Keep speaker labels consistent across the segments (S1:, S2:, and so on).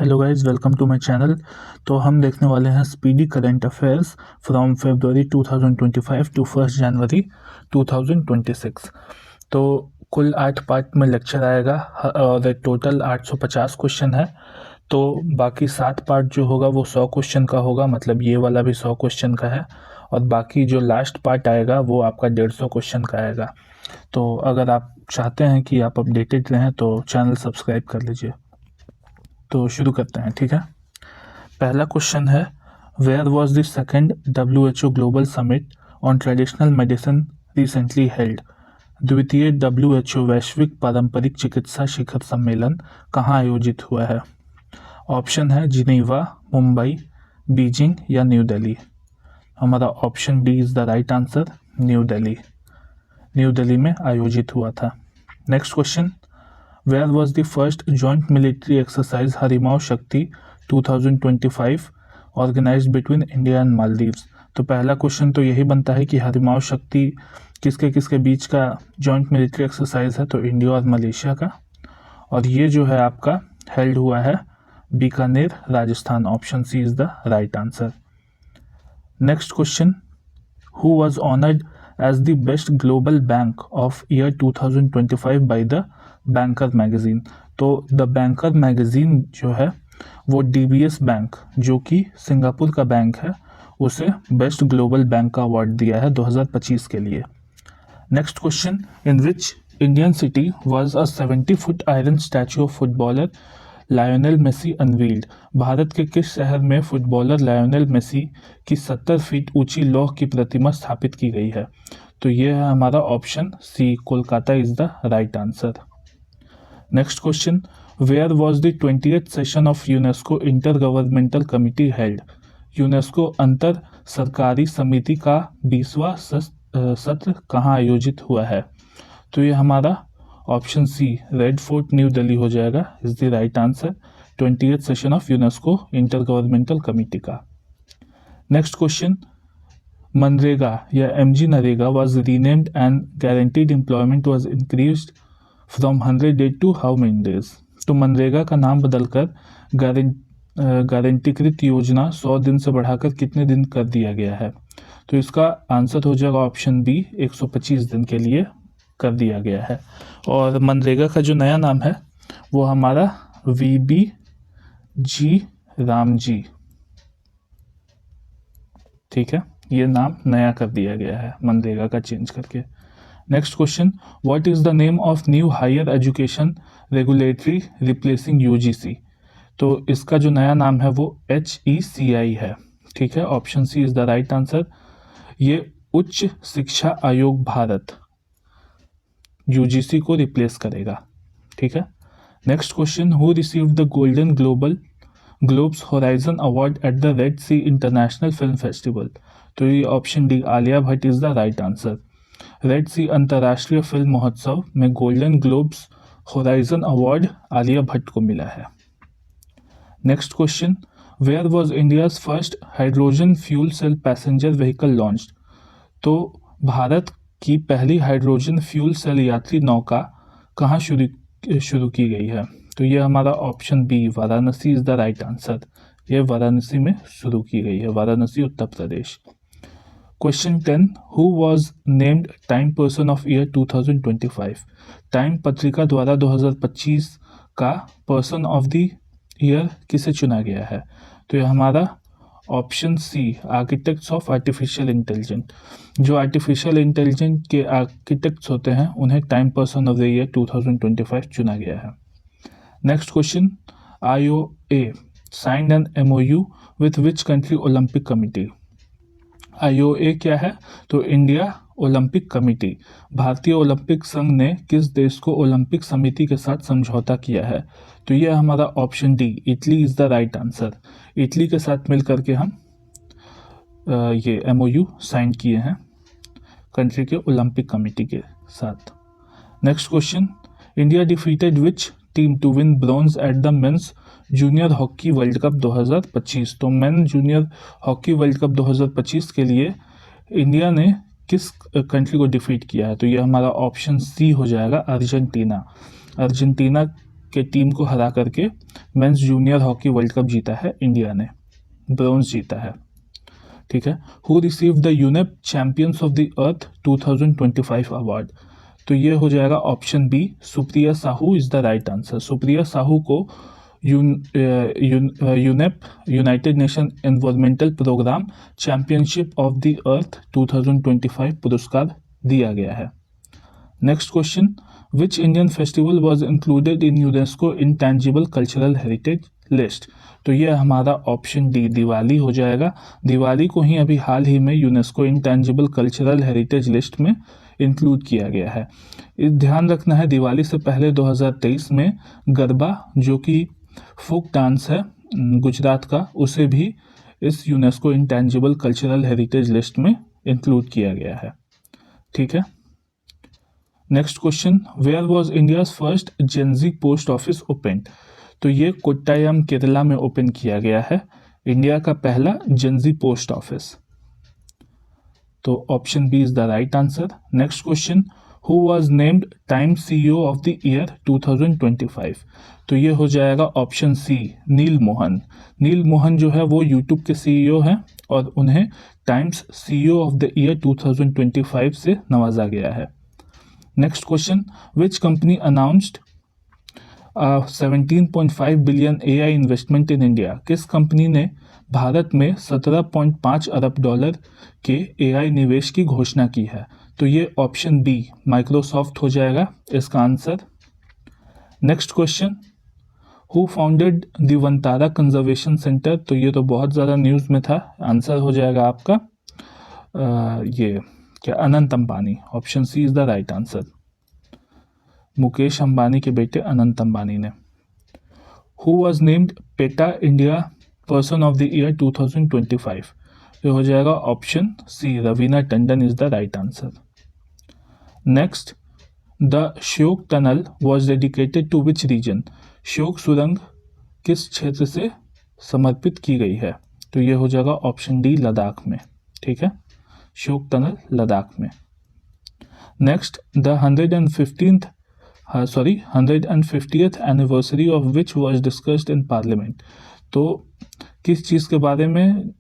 S1: Hello guys, welcome to my channel. तो हम देखने वाले हैं speedy current affairs from February 2025 to 1 January 2026। तो कुल 8 पार्ट में लेक्चर आएगा और टोटल 850 क्वेश्चन है। तो बाकी 7 पार्ट जो होगा वो 100 क्वेश्चन का होगा, मतलब ये वाला भी 100 क्वेश्चन का है। और बाकी जो लास्ट पार्ट आएगा वो आपका 150 क्वेश्चन का आएगा। तो अगर आप चाहते हैं कि आप अपडेटेड रहें तो चैनल सब्सक्राइब कर लीजिए। तो शुरू करते हैं, ठीक है। पहला क्वेश्चन है, where was the second WHO global summit on traditional medicine recently held? द्वितीय WHO वैश्विक पारंपरिक चिकित्सा शिखर सम्मेलन कहाँ आयोजित हुआ है? ऑप्शन है जिनेवा, मुंबई, बीजिंग या न्यू दिल्ली। हमारा option D is the right answer, new Delhi. New Delhi में आयोजित हुआ था। Next question, Where was the first joint military exercise हरिमाओ शक्ति 2025 organized between India and Maldives? तो पहला क्वेश्चन तो यही बनता है कि हरिमाओ शक्ति किसके किसके बीच का जॉइंट मिलिट्री एक्सरसाइज है? तो इंडिया और मलेशिया का। और ये जो है आपका हेल्ड हुआ है Bikaner, Rajasthan. Option C is the right answer. Next question, who was honored as the best global bank of year 2025 by the banker magazine? तो द बैंकर मैगजीन जो है वो DBS बैंक, जो कि सिंगापुर का बैंक है, उसे बेस्ट ग्लोबल बैंक का अवार्ड दिया है 2025 के लिए। Next question, in which Indian city was a 70-फुट iron statue of footballer Lionel Messi unveiled? भारत के किस शहर में फुटबॉलर लायोनेल मेसी की 70 फीट ऊंची लौह की प्रतिमा स्थापित की गई है? तो ये है हमारा option C, Kolkata is the right answer. Next question, where was the 20th session of UNESCO inter governmental committee held? UNESCO अंतर सरकारी समिति का 20वां सत्र कहाँ आयोजित हुआ है? तो ये हमारा option C, red fort new Delhi हो जाएगा, is the right answer. 20th session of UNESCO inter governmental committee का। नेक्स्ट क्वेश्चन, मनरेगा या MG NREGA was renamed and guaranteed employment was increased from 100 days to how many days? तो मनरेगा का नाम बदलकर गारंटीकृत योजना 100 दिन से बढ़ाकर कितने दिन कर दिया गया है? तो इसका आंसर हो जाएगा ऑप्शन बी, 125 दिन के लिए कर दिया गया है। और मनरेगा का जो नया नाम है वो हमारा VBG रामजी, ठीक है, ये नाम नया कर दिया गया है मनरेगा का चेंज करके। Next question, what is the name of new hire education regulatory replacing UGC? तो इसका जो नया नाम है वो HECI है, ठीक है। Option C is the right answer. ये उच्च शिक्षा आयोग भारत UGC को रिप्लेस करेगा, ठीक है। Next question, who received the Golden Globes Horizon Award at the Red Sea International film Festival? तो ये option D, Alia Bhatt is the right answer. Red Sea अंतर्राष्ट्रीय फिल्म महोत्सव में Golden Globes Horizon Award Alia Bhatt को मिला है। Next question, where was India's first hydrogen fuel cell passenger vehicle launched? तो भारत की पहली हाइड्रोजन फ्यूल सेल यात्री नौका कहाँ शुरू की गई है? तो ये हमारा option B, Varanasi is the right answer. ये वाराणसी में शुरू की गई है, Varanasi, Uttar Pradesh. Question 10, who was named Time person of year 2025? Time पत्रिका द्वारा 2025 का पर्सन ऑफ द ईयर किसे चुना गया है? तो ये हमारा option C, architects of artificial intelligent. जो आर्टिफिशियल इंटेलिजेंट के आर्किटेक्ट्स होते हैं उन्हें time person of the year 2025 चुना गया है। Next question, IOA signed an MOU with which country olympic committee? IOA क्या है? तो इंडिया ओलंपिक कमेटी। भारतीय ओलंपिक संघ ने किस देश को ओलंपिक समिति के साथ समझौता किया है? तो यह हमारा option D, Italy is the right answer. Italy के साथ मिलकर के हम ये MOU साइन किए हैं कंट्री के ओलंपिक कमेटी के साथ। Next question, India defeated which team to win bronze at the men's junior hockey world cup 2025? तो men junior hockey world cup 2025 के लिए इंडिया ने किस कंट्री को डिफीट किया है? तो ये हमारा ऑप्शन सी हो जाएगा, अर्जेंटीना। अर्जेंटीना के टीम को हरा करके men's junior hockey world cup जीता है इंडिया ने, ब्रोंज जीता है। ठीक है। Who receive the UNEP champions of the earth 2025 award, तो ये हो जाएगा option B, Supriya Sahu is the right answer. Supriya Sahu को UNEP United Nation environmental programme championship of the earth 2025 पुरस्कार दिया गया है। Next question, which Indian festival was included in UNESCO intangible cultural heritage list, तो ये हमारा ऑप्शन डी दिवाली हो जाएगा। दिवाली को ही अभी हाल ही में UNESCO intangible cultural heritage list में इंक्लूड किया गया है। ध्यान रखना है दिवाली से पहले 2023 में गरबा जो कि फोक डांस है गुजरात का, उसे भी इस UNESCO intangible cultural heritage list में इंक्लूड किया गया है। ठीक है। Next question, where was India's first Gen Z post office open, तो ये कोट्टायम केरला में ओपन किया गया है इंडिया का पहला जेनजी पोस्ट ऑफिस, तो option B is the right answer. Next question, who was named time CEO of the year 2025, तो ये हो जाएगा ऑप्शन सी, नील मोहन। नील मोहन जो है वो यूट्यूब के सीईओ हैं और उन्हें Time's CEO of the year 2025 से नवाजा गया है। Next question, which company announced 17.5 billion AI investment in India, किस कंपनी ने भारत में 17.5 अरब डॉलर के एआई निवेश की घोषणा की है, तो ये ऑप्शन बी माइक्रोसॉफ्ट हो जाएगा इसका answer. Next question, who founded the Vantara conservation centre, तो ये तो बहुत ज़्यादा न्यूज़ में था, आंसर हो जाएगा आपका ये क्या, Anant Ambani, option C is the right answer. Mukesh Ambani के बेटे अनंत अंबानी ने। Who was named PETA India person of the year 2025, ये हो जाएगा option C, Raveena Tandon is the right answer. Next, the Shyok tunnel was dedicated to which region, Shyok सुरंग किस क्षेत्र से समर्पित की गई है, तो ये हो जाएगा ऑप्शन डी, लद्दाख में। ठीक है, श्योक टनल लद्दाख में। Next, the 150th anniversary of which was discussed in parliament, तो किस चीज़ के बारे में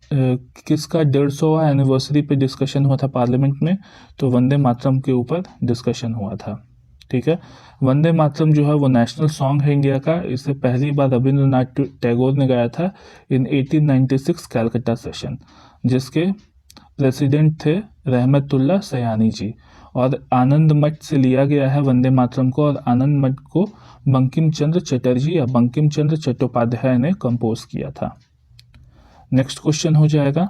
S1: किसका 150वां एनिवर्सरी पे डिस्कशन हुआ था पार्लियामेंट में, तो वंदे मातरम के ऊपर डिस्कशन हुआ था। ठीक है, वंदे मातरम जो है वो नेशनल सॉन्ग है इंडिया का, इसे पहली बार रविंद्रनाथ टैगोर ने गाया था इन 1896 कैलकाटा सेशन, जिसके प्रेसिडेंट थे रहमतुल्लाह सयानी जी, और आनंद मठ से लिया गया है वंदे मातरम को, और आनंद मठ को बंकिम चंद्र चटर्जी या बंकिम चंद्र चट्टोपाध्याय ने कंपोज किया था। नेक्स्ट क्वेश्चन हो जाएगा,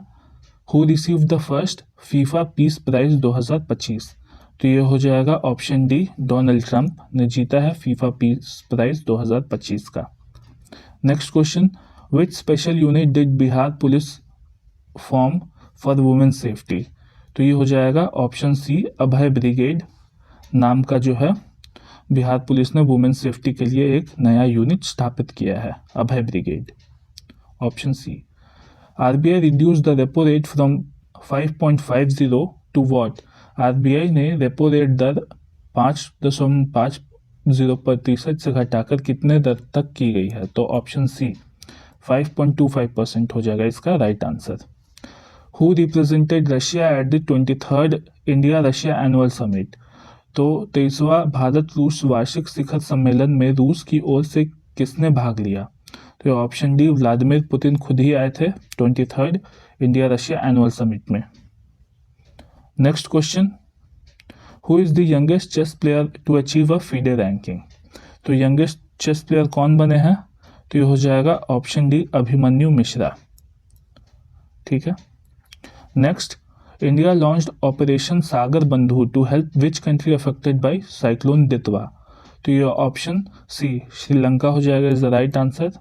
S1: who receive the first FIFA peace prize 2025, तो ये हो जाएगा ऑप्शन डी, डोनाल्ड ट्रंप ने जीता है फीफा पीस प्राइज 2025 का। Next question, which special unit did Bihar police form for women safety, तो ये हो जाएगा ऑप्शन सी, अभय ब्रिगेड नाम का जो है बिहार पुलिस ने वुमेन सेफ्टी के लिए एक नया यूनिट स्थापित किया है, Abhay brigade, option C. RBI reduce the repo rate from 5.50 to what, RBI ने रेपो रेट दर 5.50% से घटाकर कितने दर तक की गई है, तो ऑप्शन सी 5.25% हो जाएगा इसका right answer. Who represented Russia at the 23rd India Russia annual summit, तो 23वां भारत रूस वार्षिक शिखर सम्मेलन में रूस की ओर से किसने भाग लिया, तो ऑप्शन डी, व्लादिमीर पुतिन खुद ही आए थे 23rd India Russia annual summit में। Next question, who is the youngest chess player to achieve a FIDE ranking, तो यंगेस्ट चेस प्लेयर कौन बने हैं, तो ये हो जाएगा ऑप्शन डी, अभिमन्यु मिश्रा। ठीक है। Next, India launched operation Sagar Bandhu to help which country affected by cyclone Ditwah, तो ये ऑप्शन सी, श्रीलंका हो जाएगा is the right answer.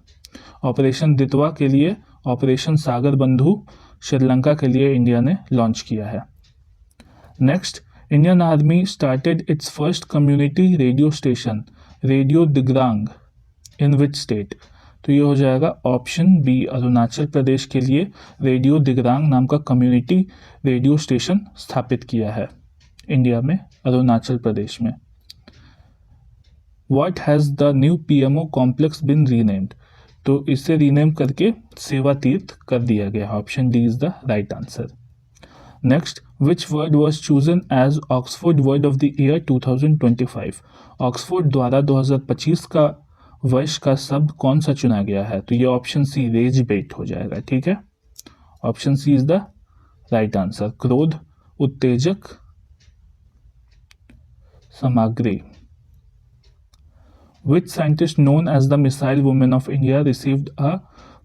S1: Operation Ditwah के लिए ऑपरेशन सागर बंधु श्रीलंका के लिए इंडिया ने लॉन्च किया है। Next, Indian army started its first community radio station radio Digrang in which state, तो ये हो जाएगा ऑप्शन बी, अरुणाचल प्रदेश के लिए रेडियो दिग्रांग नाम का कम्युनिटी रेडियो स्टेशन स्थापित किया है इंडिया में, अरुणाचल प्रदेश में। What has the new PMO complex been renamed? तो इसे रीनेम करके सेवा तीर्थ कर दिया गया। Option D is the right answer. Next, which word was chosen as Oxford word of the year 2025? Oxford द्वारा 2025 का वर्ष का शब्द कौन सा चुना गया है? तो ये ऑप्शन सी रेज बेट हो जाएगा। ठीक है, option C is the right answer. क्रोध, उत्तेजक सामग्री। Which scientist known as the Missile Woman of India received a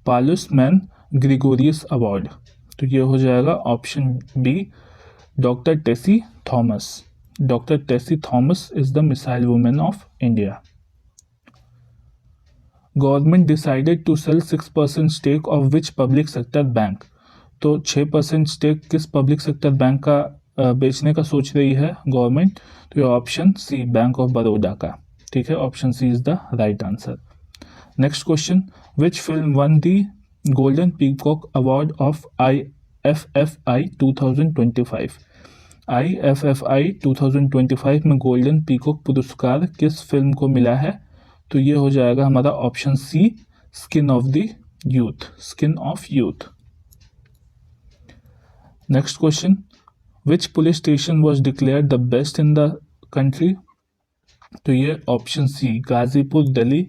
S1: Paulus Mann Gregorius Award? तो ये हो जाएगा option B, doctor Tessy Thomas. Doctor Tessy Thomas is the missile woman of India. Government decided to sell 6% stake of which public sector bank? तो 6% stake किस public sector bank का बेचने का सोच रही है गवर्नमेंट? तो ये option C, bank of Baroda का। ठीक है, option C is the right answer. Next question, which film won the golden peacock award of IFFI 2025? IFFI 2025 में गोल्डन पीकॉक पुरस्कार किस फिल्म को मिला है? तो ये हो जाएगा हमारा option C, skin of the youth. Skin of youth. Next question, which police station was declared the best in the country? तो ये ऑप्शन सी, गाजीपुर दिल्ली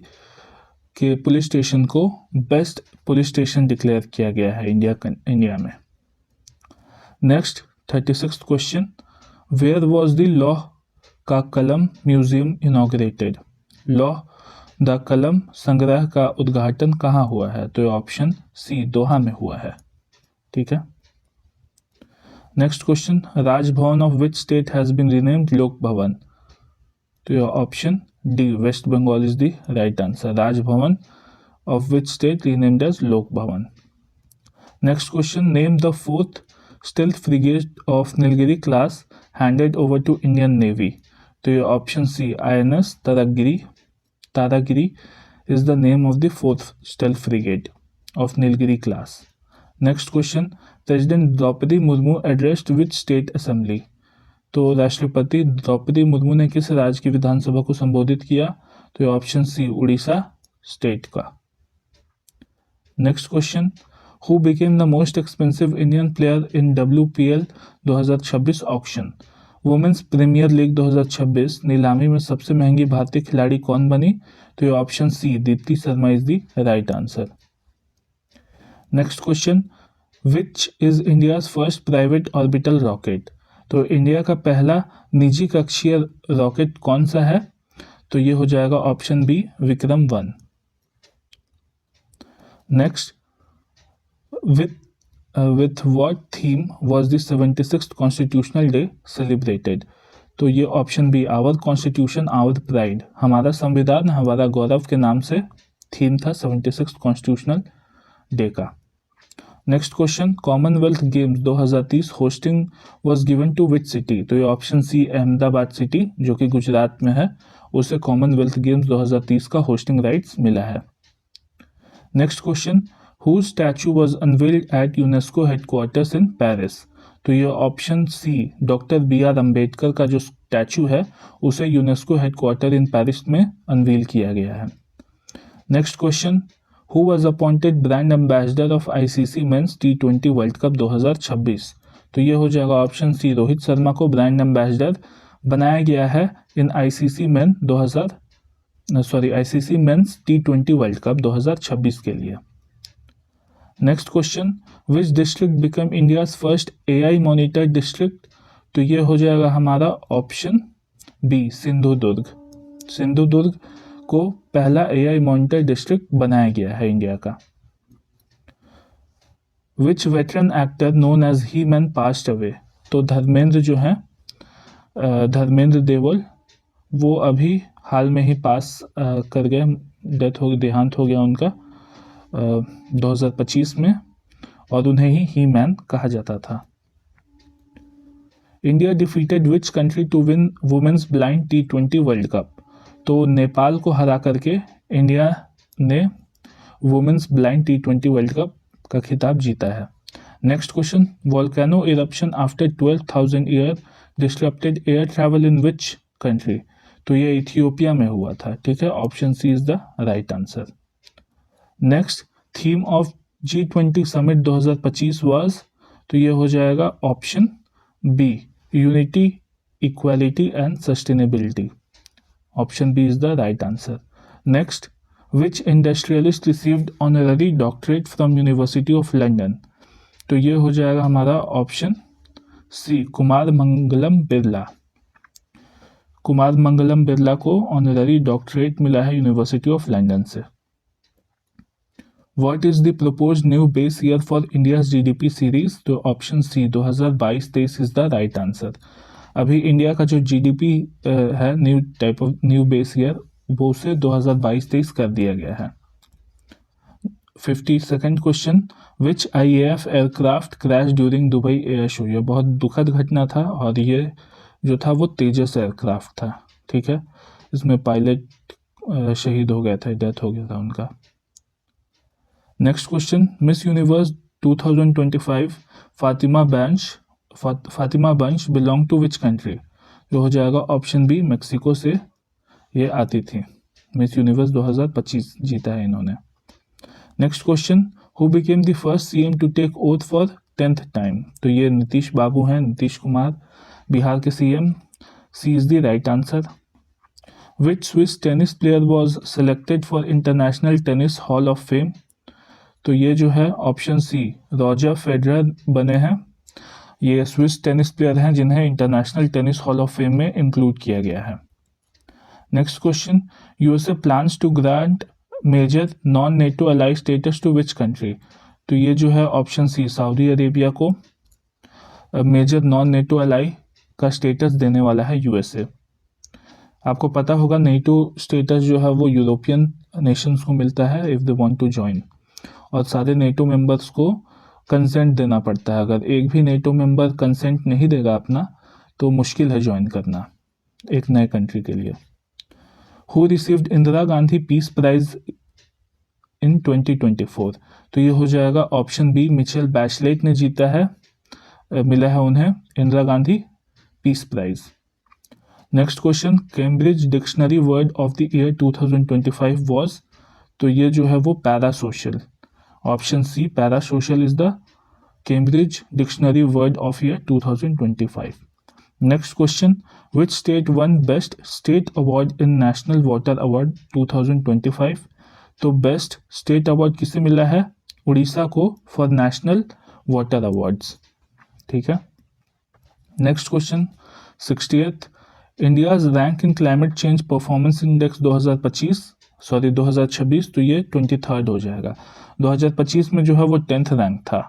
S1: के पुलिस स्टेशन को बेस्ट पुलिस स्टेशन डिक्लेयर किया गया है इंडिया में। Next 36th question, where was the लॉ का कलम म्यूजियम इनॉग्रेटेड? लॉ द कलम संग्रह का उद्घाटन कहाँ हुआ है? तो ऑप्शन सी, दोहा में हुआ है। ठीक है। Next question, Raj Bhavan of which state has been renamed Lok Bhavan? तो option D, West Bengal is the right answer. Raj Bhavan of which state renamed as Lok Bhavan. Next question, name the 4th stealth frigate of Nilgiri class handed over to Indian navy? तो ये option C, INS Taragiri. Taragiri is the name of the 4th stealth frigate of Nilgiri class. Next question, president Draupadi Murmu addressed which state assembly? तो राष्ट्रपति द्रौपदी मुर्मू ने किस राज्य की विधानसभा को संबोधित किया? तो ये ऑप्शन सी, उड़ीसा स्टेट का। Next question, who became the most expensive Indian player in WPL 2026 auction? Women's premier league 2026 नीलामी में सबसे महंगी भारतीय खिलाड़ी कौन बनी? तो ये option C, Deepti Sharma is the right answer. Next question, which is India's first private orbital rocket? तो इंडिया का पहला निजी कक्षीय रॉकेट कौन सा है? तो ये हो जाएगा ऑप्शन बी, विक्रम-1। Next, with what theme was the 76th constitutional day celebrated? तो ये option B, our constitution our pride, हमारा संविधान हमारा गौरव के नाम से थीम था 76th कॉन्स्टिट्यूशनल डे का। Next question, commonwealth games 2030 hosting was given to which city? तो ये ऑप्शन सी, अहमदाबाद सिटी जो कि गुजरात में है, उसे कॉमनवेल्थ गेम्स 2030 का होस्टिंग राइट्स मिला है। Next question, who statue was unveiled at UNESCO headquarters in Paris? तो ये option C, doctor BR Ambedkar का जो स्टैचू है उसे यूनेस्को हेडक्वार्टर इन पेरिस में अनवील किया गया है। Next question, who was appointed brand ambassador of ICC men's T20 world cup 2026? तो ये हो जाएगा ऑप्शन सी, रोहित शर्मा को ब्रांड एम्बेसडर बनाया गया है in ICC men's T20 world cup 2026 के लिए। Next question, which district become India's first AI monitor district? तो ये हो जाएगा हमारा ऑप्शन बी, सिंधुदुर्ग। सिंधुदुर्ग को पहला AI मॉनिटर डिस्ट्रिक्ट बनाया गया है इंडिया का। Which veteran actor known as he man passed away? तो धर्मेंद्र जो हैं, धर्मेंद्र देवल, वो अभी हाल में ही पास कर गए, डेथ हो गई, देहांत हो गया उनका 2025 में, और उन्हें ही मैन कहा जाता था। India defeated which country to win women's blind T20 world cup? तो नेपाल को हरा करके इंडिया ने women's blind T20 world cup का खिताब जीता है। Next question, volcano eruption after 12,000 year disrupted air travel in which country? तो ये इथियोपिया में हुआ था। ठीक है, option C is the right answer. Next, theme of G20 summit 2025 was, तो ये हो जाएगा option B, unity, equality and sustainability. Option B is the right answer. Next, which industrialist received honorary doctorate from university of London, तो ये हो जाएगा हमारा option सी, कुमार मंगलम बिरला। कुमार मंगलम बिरला को ऑनररी डॉक्टरेट मिला है यूनिवर्सिटी ऑफ लंदन से। What is the proposed new base year for India's GDP series, तो option C 2022-23 is the right answer. अभी इंडिया का जो जीडीपी है, new type of new base year, वो उसे 2022-23 कर दिया गया है। 52nd question, which IAF aircraft crash during Dubai air show, ये बहुत दुखद घटना था और ये जो था वो तेजस एयरक्राफ्ट था। ठीक है, इसमें पायलट शहीद हो गया था, डेथ हो गया था उनका। Next question, Miss Universe 2025 Fatima बंश बिलोंग टू विच कंट्री, जो हो जाएगा ऑप्शन बी, मेक्सिको से ये आती थी। मिस यूनिवर्स 2025 जीता है इन्होंने। Next question, who became the first CM to take oath for 10th time, तो ये नीतीश बाबू हैं, नीतीश कुमार, बिहार के CM। C is the right answer. Which Swiss tennis player was selected for international tennis hall of fame, तो ये जो है option सी, Roger Federer बने हैं। ये स्विस टेनिस प्लेयर हैं जिन्हें international tennis hall of fame में इंक्लूड किया गया है। Next question, USA plans to grant major non NATO ally status to which country, तो ये जो है ऑप्शन सी, सऊदी अरेबिया को मेजर नॉन नेटो अलाई का स्टेटस देने वाला है USA। आपको पता होगा नेटो स्टेटस जो है वो यूरोपियन नेशंस को मिलता है if they want to join, और सारे नेटो मेंबर्स को कंसेंट देना पड़ता है। अगर एक भी नेटो मेंबर कंसेंट नहीं देगा अपना, तो मुश्किल है ज्वाइन करना एक नए कंट्री के लिए। Who received Indira Gandhi peace prize in 2024, तो ये हो जाएगा ऑप्शन बी, मिचेल बैचलेट ने जीता है, मिला है उन्हें Indira Gandhi peace prize. Next question, Cambridge dictionary word of the year 2025 was, तो ये जो है वो parasocial. Option C, parasocial is the Cambridge dictionary word of year 2025। Next question, which state won best state award in national water award 2025, तो best state award किसे मिला है, उड़ीसा को फॉर नेशनल वाटर अवार्ड्स। ठीक है। Next question, 60th, India's rank in climate change performance index 2026, तो ये 23rd हो जाएगा। 2025 में जो है वो 10th रैंक था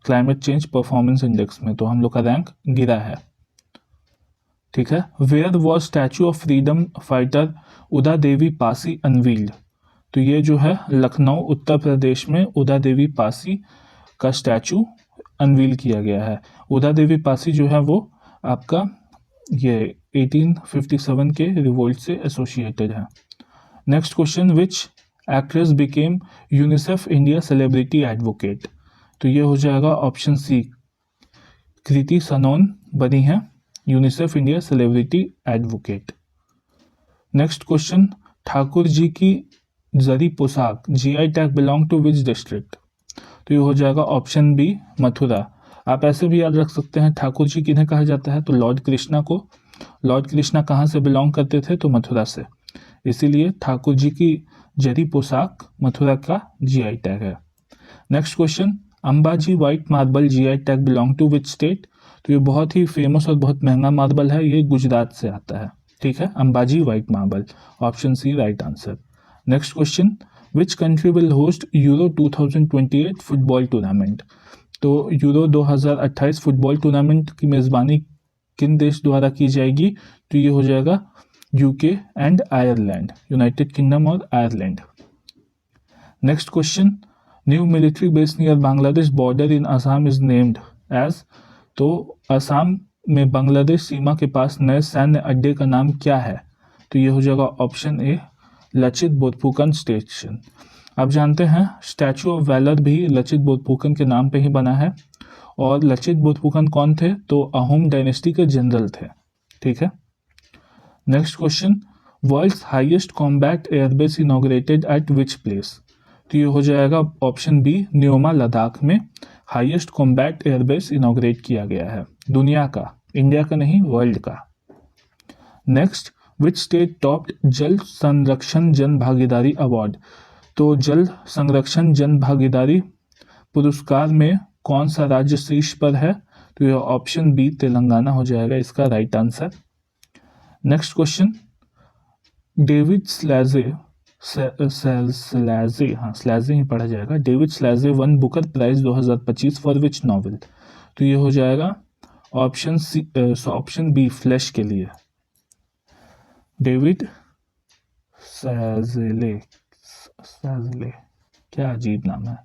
S1: क्लाइमेट चेंज परफॉर्मेंस इंडेक्स में, तो हम लोग का रैंक गिरा है। ठीक है। Where was statue of freedom fighter Uda Devi Pasi unveiled, तो ये जो है लखनऊ उत्तर प्रदेश में उदा देवी पासी का स्टैचू अनवील किया गया है। उदा देवी पासी जो है वो आपका ये 1857 के रिवोल्ट से एसोसिएटेड है। Next question, which actress became UNICEF India celebrity advocate, तो ये हो जाएगा ऑप्शन सी, कृति सनोन बनी है UNICEF India celebrity advocate. Next question, Thakur ji ki Zari Poshak GI tag belong to which district, तो ये हो जाएगा ऑप्शन बी, मथुरा। आप ऐसे भी याद रख सकते हैं ठाकुर जी किन्हें कहा जाता है, तो लॉर्ड कृष्णा को। लॉर्ड कृष्णा कहाँ से बिलोंग करते थे, तो मथुरा से, इसीलिए ठाकुर जी की जरी पोशाक मथुरा का GI टैग है। नेक्स्ट क्वेश्चन, Ambaji white marble GI tag belong to which state, तो ये बहुत ही फेमस और बहुत महंगा मार्बल है, ये गुजरात से आता है। ठीक है, Ambaji white marble, option C right answer. Next question, which country will host euro 2028 football tournament, तो यूरो 2028 फुटबॉल टूर्नामेंट की मेज़बानी किन देश द्वारा की जाएगी, तो ये हो जाएगा UK and Ireland, United Kingdom और Ireland. Next question, new military base near Bangladesh border in Assam is named as, तो असम में बांग्लादेश सीमा के पास नए सैन्य अड्डे का नाम क्या है, तो ये हो जाएगा ऑप्शन ए, लचित बोरफुकन स्टेशन। आप जानते हैं स्टैचू ऑफ वैलर भी लचित बोरफुकन के नाम पे ही बना है, और लचित बोरफुकन कौन थे, तो अहोम डायनेस्टी के जनरल थे। ठीक है। Next question, world's highest combat airbase inaugurated at which place? तो ये हो जाएगा ऑप्शन बी, न्योमा लद्दाख में हाईएस्ट कॉम्बैट एयरबेस इनॉग्रेट किया गया है, दुनिया का, इंडिया का नहीं, वर्ल्ड का। नेक्स्ट, विच स्टेट टॉप्ड जल संरक्षण जन भागीदारी अवार्ड? तो जल संरक्षण जन भागीदारी पुरस्कार में कौन सा राज्य शीर्ष पर है? तो यह ऑप्शन बी, तेलंगाना हो जाएगा इसका right answer. Next question, David Szalay Szalay ही पढ़ा जाएगा, David Szalay won Booker prize 2025 for which novel? तो ये हो जाएगा option C, option B, Flesh के लिए। डेविड सैजले, क्या अजीब नाम है।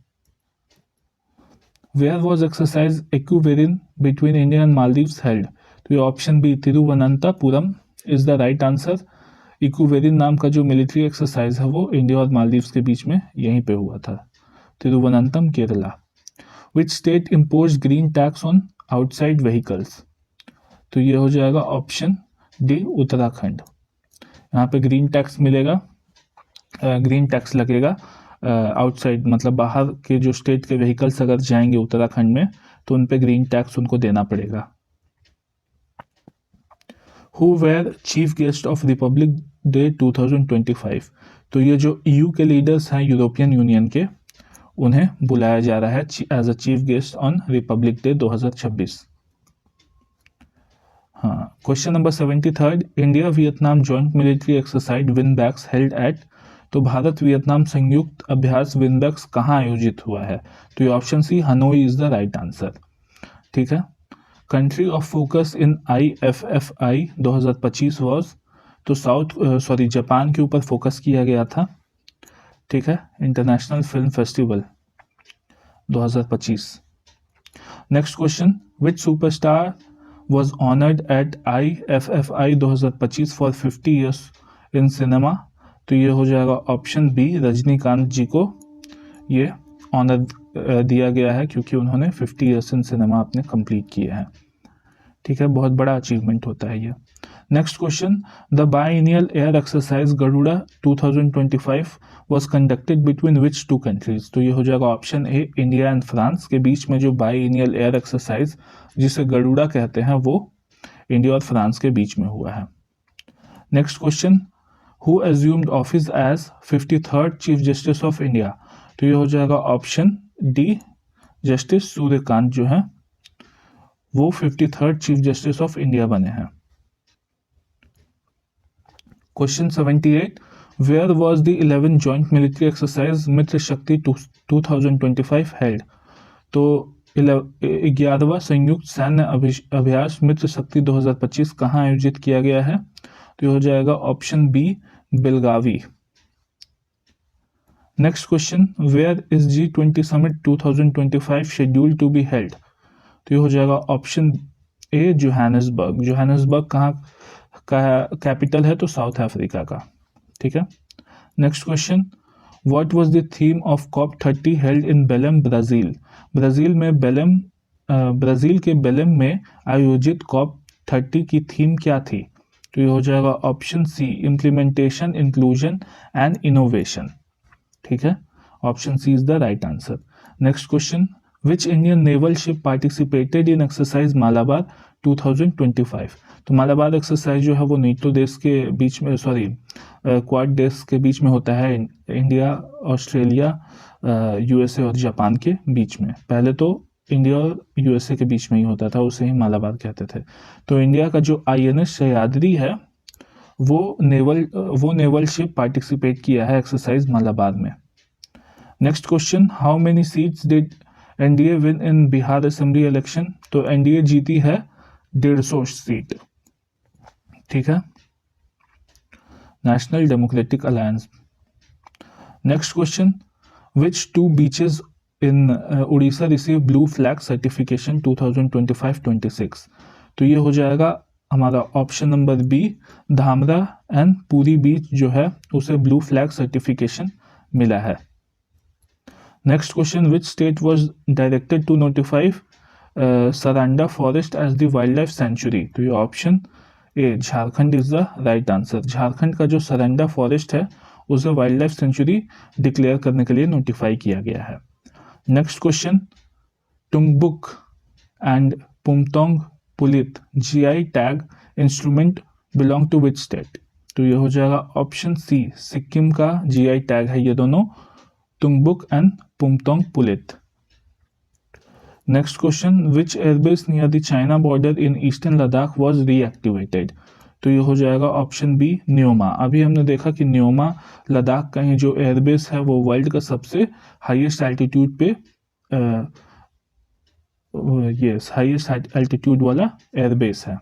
S1: Where was exercise Ekuverin between India and Maldives held? तो ये option B, Thiruvananthapuram is the right answer. Ekuverin नाम का जो मिलिट्री एक्सरसाइज है वो इंडिया और मालदीव्स के बीच में यहीं पे हुआ था, Thiruvanantham, Kerala. Which state impose green tax on outside vehicles? तो ये हो जाएगा ऑप्शन डी, उत्तराखंड। यहाँ पे ग्रीन टैक्स मिलेगा, ग्रीन टैक्स लगेगा आउटसाइड, मतलब बाहर के जो स्टेट के व्हीकल्स अगर जाएंगे उत्तराखंड में तो उन पे ग्रीन टैक्स उनको देना पड़ेगा। Who were chief guest of republic day 2025? तो ये जो EU के लीडर्स हैं यूरोपियन यूनियन के, उन्हें बुलाया जा रहा है as a chief guest on republic day 2026। हाँ, question number 73, India Vietnam joint military exercise VINBAX held at? तो भारत वियतनाम संयुक्त अभ्यास विनबैक्स कहाँ आयोजित हुआ है? तो ये option C, Hanoi is the right answer. ठीक है। Country of focus in IFFI 2025 was? तो जापान के ऊपर फोकस किया गया था। ठीक है, international film festival 2025। Next question, which superstar was honoured at IFFI 2025 for 50 years in cinema? तो ये हो जाएगा ऑप्शन बी, रजनीकांत जी को ये ऑनर दिया गया है क्योंकि उन्होंने 50 ईयर्स इन सिनेमा अपने कंप्लीट किए हैं। ठीक है, बहुत बड़ा अचीवमेंट होता है ये। Next question, the biennial air exercise Garuda 2025 was conducted between which two countries? तो ये हो जाएगा option A, India and France के बीच में जो बाइनियल एयर एक्सरसाइज जिसे गरुड़ा कहते हैं वो इंडिया और फ्रांस के बीच में हुआ है। Next question, who assumed office as 53rd chief justice of India? तो ये हो जाएगा ऑप्शन डी, जस्टिस सूर्यकांत जो है वो 53rd chief justice of India बने हैं। Question 78, where was the 11th joint military exercise Mitra Shakti 2025 held? तो 11वां संयुक्त सैन्य अभ्यास मित्र शक्ति 2025 कहाँ आयोजित किया गया है? तो ये हो जाएगा option B, Belagavi. Next question, where is G20 summit 2025 schedule to be held? तो ये हो जाएगा ऑप्शन ए, जोहानिसबर्ग। जोहानिसबर्ग कहाँ का कैपिटल है? तो साउथ अफ्रीका का। ठीक है। Next question, what was the theme of COP30 held in बेलेम, Brazil? Brazil में ब्राजील के बेलेम में आयोजित COP30 की थीम क्या थी? तो ये हो जाएगा option C, implementation, inclusion and innovation. ठीक है, option C is the right answer. Next question, which Indian naval ship participated in exercise Malabar 2025? तो मालाबार एक्सरसाइज जो है वो नेटो देश के बीच में, क्वाड देश के बीच में होता है, इंडिया, ऑस्ट्रेलिया, USA और जापान के बीच में। पहले तो इंडिया और USA के बीच में ही होता था, उसे ही मालाबार कहते थे। तो इंडिया का जो INS सह्याद्री है वो नेवल शिप पार्टिसिपेट किया है एक्सरसाइज मालाबार में। Next question, how many seats did NDA win in Bihar assembly election? तो NDA जीती है 150 सीट। ठीक है, national democratic alliance. Next question, which two beaches in Odisha receive blue flag certification 2025-26? तो ये हो जाएगा हमारा option number B, Dhamra and Puri beach जो है उसे ब्लू फ्लैग सर्टिफिकेशन मिला है। Next question, which state was directed to notify Saranda forest as the wild life sanctuary? तो ये option A Jharkhand is the right answer. Jharkhand का जो सरंडा फॉरेस्ट है उसे वाइल्ड लाइफ सेंचुरी डिक्लेयर करने के लिए नोटिफाई किया गया है। Next question, Tungbuk and Pumtong Pulit GI tag instrument belong to which state? तो ये हो जाएगा ऑप्शन सी, सिक्किम का जीआई टैग है ये दोनों, Tungbuk and Pumtong Pulit. Next question, which airbase near the China border in eastern Ladakh was reactivated? तो ये हो जाएगा ऑप्शन बी, न्योमा। अभी हमने देखा कि न्योमा लद्दाख का ही जो एयरबेस है वो वर्ल्ड का सबसे हाईएस्ट एल्टीट्यूड पे हाईएस्ट एल्टीट्यूड वाला एयरबेस है।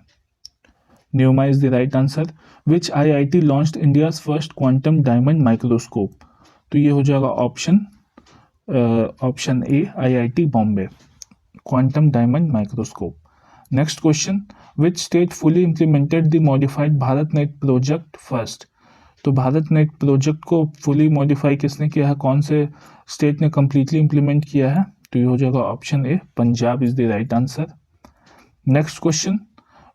S1: Nyoma is the right answer. Which IIT launched India's first quantum diamond microscope? तो ये हो जाएगा option A, IIT Bombay, quantum diamond microscope. Next question, which state fully implemented the modified Bharat net project first? तो Bharat net project को fully modify किसने किया है, कौन से स्टेट ने कंप्लीटली इम्प्लीमेंट किया है? तो ये हो जाएगा option A, Punjab is the right answer. Next question,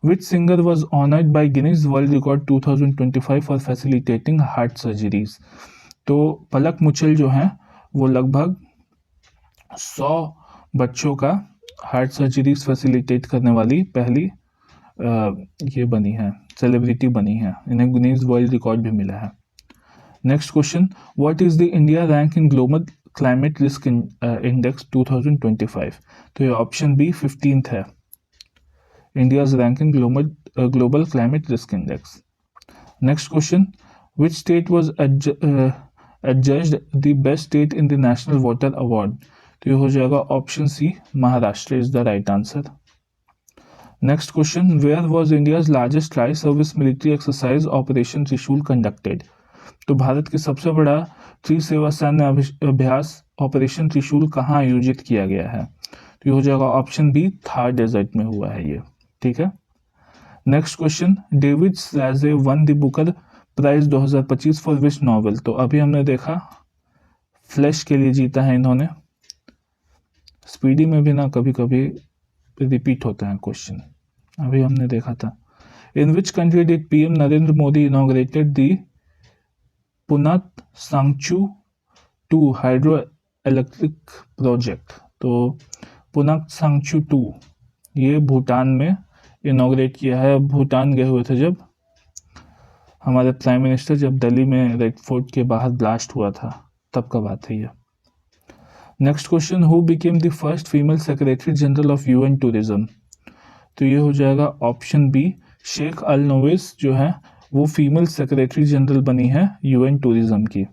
S1: which singer was honoured bye Guinness world record 2025 for facilitating heart surgeries? तो पलक मुचल जो हैं वो लगभग 100 बच्चों का हार्ट सर्जरीज फैसिलिटेट करने वाली पहली ये बनी है, सेलिब्रिटी बनी है, इन्हें गिनीज वर्ल्ड रिकॉर्ड भी मिला है। Next question, what is the India rank in global climate risk index 2025? तो ये ऑप्शन बी 15th है, India's rank in global climate risk index. Next question, which state was adjudged the best state in the national water award? तो ये हो जाएगा option C, Maharashtra is the right answer. Next question, where was India's largest tri service military exercise operation Trishul conducted? तो भारत के सबसे बड़ा त्रिसेवा सैन्य अभ्यास ऑपरेशन त्रिशूल कहाँ आयोजित किया गया है? तो ये हो जाएगा ऑप्शन बी, थार डेजर्ट में हुआ है ये, ठीक है। Next question, David Szalay won the Booker prize 2025 for which novel? तो अभी हमने देखा फ्लैश के लिए जीता है इन्होंने। स्पीडी में भी ना कभी कभी रिपीट होते हैं क्वेश्चन, अभी हमने देखा था। In which country did PM Narendra Modi inaugurated the Punatsangchhu 2 hydroelectric project? तो पुनात सांगचू 2 ये भूटान में इनॉग्रेट किया है। भूटान गए हुए थे जब हमारे प्राइम मिनिस्टर, जब दिल्ली में रेड फोर्ट के बाहर ब्लास्ट हुआ था, तब का बात है ये। Next question, who became the first female secretary general of UN tourism? तो ये हो जाएगा option B, Sheikh Al Nowais जो है वो फीमेल सेक्रेटरी जनरल बनी है यूएन टूरिज्म की।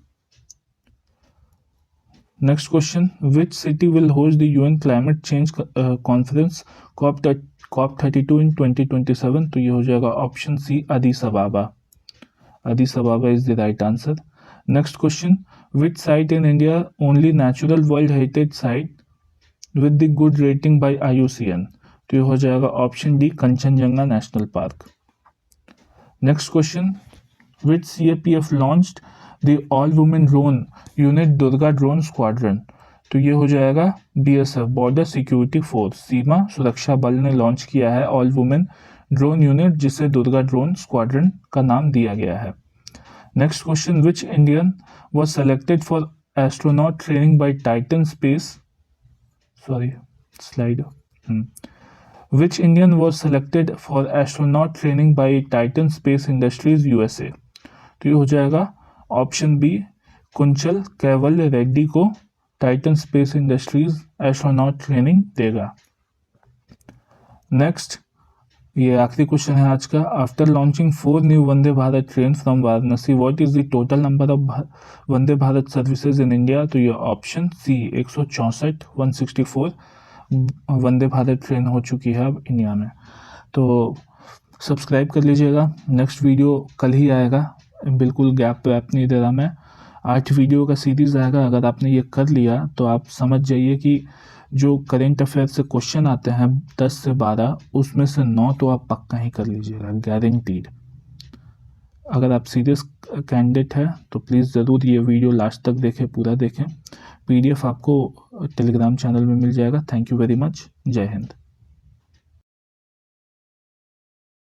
S1: Next question, which city will host the UN climate change conference COP32 in 2027? तो ये हो जाएगा option C, Addis Ababa. Addis Ababa is the right answer. Next question, which site in India only natural world heritage site with the good rating by IUCN? तो ये हो जाएगा option D, Kanchenjunga national park. Next question, which CAPF launched the all women drone unit Durga drone squadron? तो ये हो जाएगा BSF, border security force, सीमा सुरक्षा बल ने लॉन्च किया है ऑल वुमेन ड्रोन यूनिट, जिसे दुर्गा ड्रोन स्क्वाड्रन का नाम दिया गया है। Next question, which Indian was selected for astronaut training bye Titan space, which Indian was selected for astronaut training bye Titan space industries USA? तो ये हो जाएगा ऑप्शन बी, कुंचल कैवल्य रेड्डी को Titan space industries astronaut training देगा। Next, ये आखिरी question है आज का। After launching 4 new Vande Bharat train from Varanasi, what is the total number of Vande Bharat services in India? तो ये ऑप्शन सी, 164 164 वंदे भारत ट्रेन हो चुकी है अब इंडिया में। तो सब्सक्राइब कर लीजिएगा। नेक्स्ट वीडियो कल ही आएगा, बिल्कुल गैप वैप नहीं दे रहा मैं। 8 वीडियो का सीरीज़ आएगा। अगर आपने ये कर लिया तो आप समझ जाइए कि जो करेंट अफेयर से क्वेश्चन आते हैं 10 से 12, उसमें से 9 तो आप पक्का ही कर लीजिएगा, गारंटीड। अगर आप सीरियस कैंडिडेट है तो प्लीज़ ज़रूर ये वीडियो लास्ट तक देखें, पूरा देखें। PDF आपको टेलीग्राम चैनल में मिल जाएगा। Thank you very much. जय हिंद।